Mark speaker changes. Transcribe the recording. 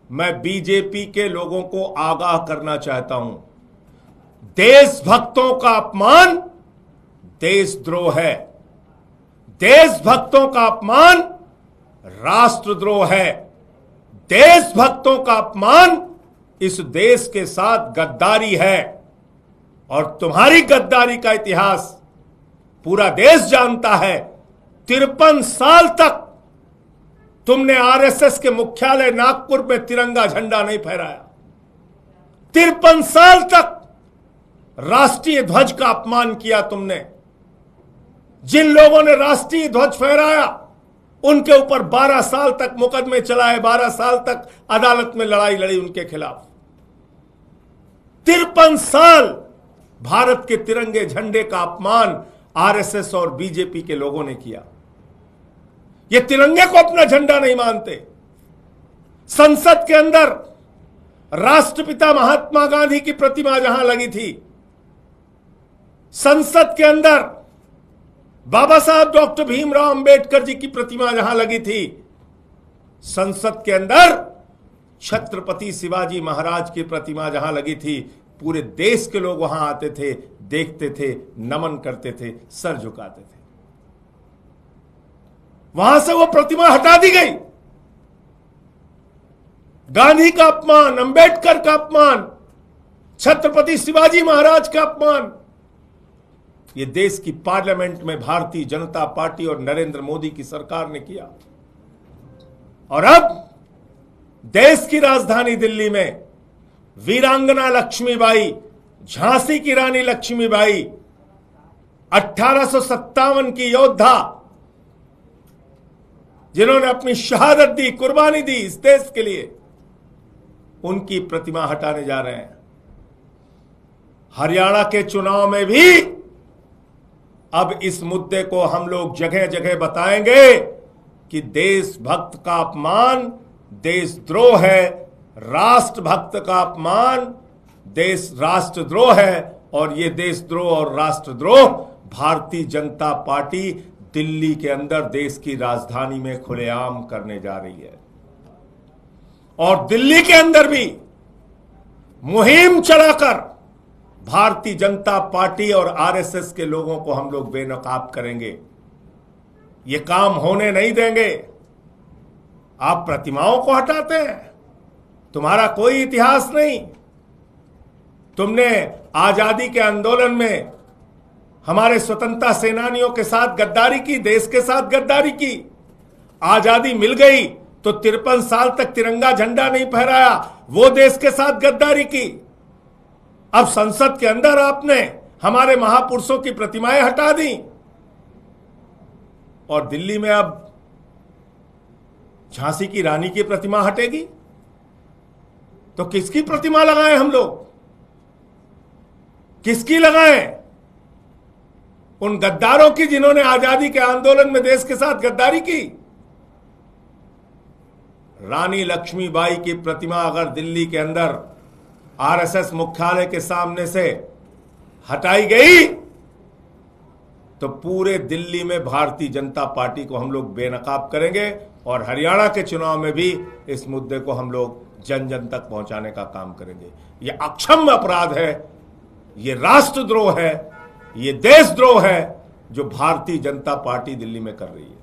Speaker 1: मैं बीजेपी के लोगों को आगाह करना चाहता हूं, देशभक्तों का अपमान देशद्रोह है, देशभक्तों का अपमान राष्ट्रद्रोह है, देशभक्तों का अपमान इस देश के साथ गद्दारी है। और तुम्हारी गद्दारी का इतिहास पूरा देश जानता है। 53 साल तक तुमने आरएसएस के मुख्यालय नागपुर में तिरंगा झंडा नहीं फहराया। 53 साल तक राष्ट्रीय ध्वज का अपमान किया तुमने। जिन लोगों ने राष्ट्रीय ध्वज फहराया उनके ऊपर 12 साल तक मुकदमे चलाए, 12 साल तक अदालत में लड़ाई लड़ी उनके खिलाफ। 53 साल भारत के तिरंगे झंडे का अपमान आरएसएस और बीजेपी के लोगों ने किया। ये तिरंगे को अपना झंडा नहीं मानते। संसद के अंदर राष्ट्रपिता महात्मा गांधी की प्रतिमा जहां लगी थी, संसद के अंदर बाबा साहब डॉक्टर भीमराव अंबेडकर जी की प्रतिमा जहां लगी थी, संसद के अंदर छत्रपति शिवाजी महाराज की प्रतिमा जहां लगी थी, पूरे देश के लोग वहां आते थे, देखते थे, नमन करते थे, सर झुकाते थे। वहां से वो प्रतिमा हटा दी गई। गांधी का अपमान, अंबेडकर का अपमान, छत्रपति शिवाजी महाराज का अपमान ये देश की पार्लियामेंट में भारतीय जनता पार्टी और नरेंद्र मोदी की सरकार ने किया। और अब देश की राजधानी दिल्ली में वीरांगना लक्ष्मीबाई, झांसी की रानी लक्ष्मीबाई, 1857 की योद्धा जिन्होंने अपनी शहादत दी, कुर्बानी दी इस देश के लिए, उनकी प्रतिमा हटाने जा रहे हैं। हरियाणा के चुनाव में भी अब इस मुद्दे को हम लोग जगह जगह बताएंगे कि देशभक्त का अपमान देशद्रोह है, राष्ट्रभक्त का अपमान देश राष्ट्रद्रोह है। और ये देशद्रोह और राष्ट्रद्रोह भारतीय जनता पार्टी दिल्ली के अंदर देश की राजधानी में खुलेआम करने जा रही है। और दिल्ली के अंदर भी मुहिम चलाकर भारतीय जनता पार्टी और आरएसएस के लोगों को हम लोग बेनकाब करेंगे। ये काम होने नहीं देंगे। आप प्रतिमाओं को हटाते हैं, तुम्हारा कोई इतिहास नहीं। तुमने आजादी के आंदोलन में हमारे स्वतंत्रता सेनानियों के साथ गद्दारी की, देश के साथ गद्दारी की। आजादी मिल गई तो 53 साल तक तिरंगा झंडा नहीं फहराया, वो देश के साथ गद्दारी की। अब संसद के अंदर आपने हमारे महापुरुषों की प्रतिमाएं हटा दी और दिल्ली में अब झांसी की रानी की प्रतिमा हटेगी तो किसकी प्रतिमा लगाएं हम लोग? किसकी लगाएं? उन गद्दारों की जिन्होंने आजादी के आंदोलन में देश के साथ गद्दारी की। रानी लक्ष्मीबाई की प्रतिमा अगर दिल्ली के अंदर आरएसएस मुख्यालय के सामने से हटाई गई तो पूरे दिल्ली में भारतीय जनता पार्टी को हम लोग बेनकाब करेंगे और हरियाणा के चुनाव में भी इस मुद्दे को हम लोग जन जन तक पहुंचाने का काम करेंगे। यह अक्षम्य अपराध है, ये राष्ट्रद्रोह है, ये देशद्रोह है जो भारतीय जनता पार्टी दिल्ली में कर रही है।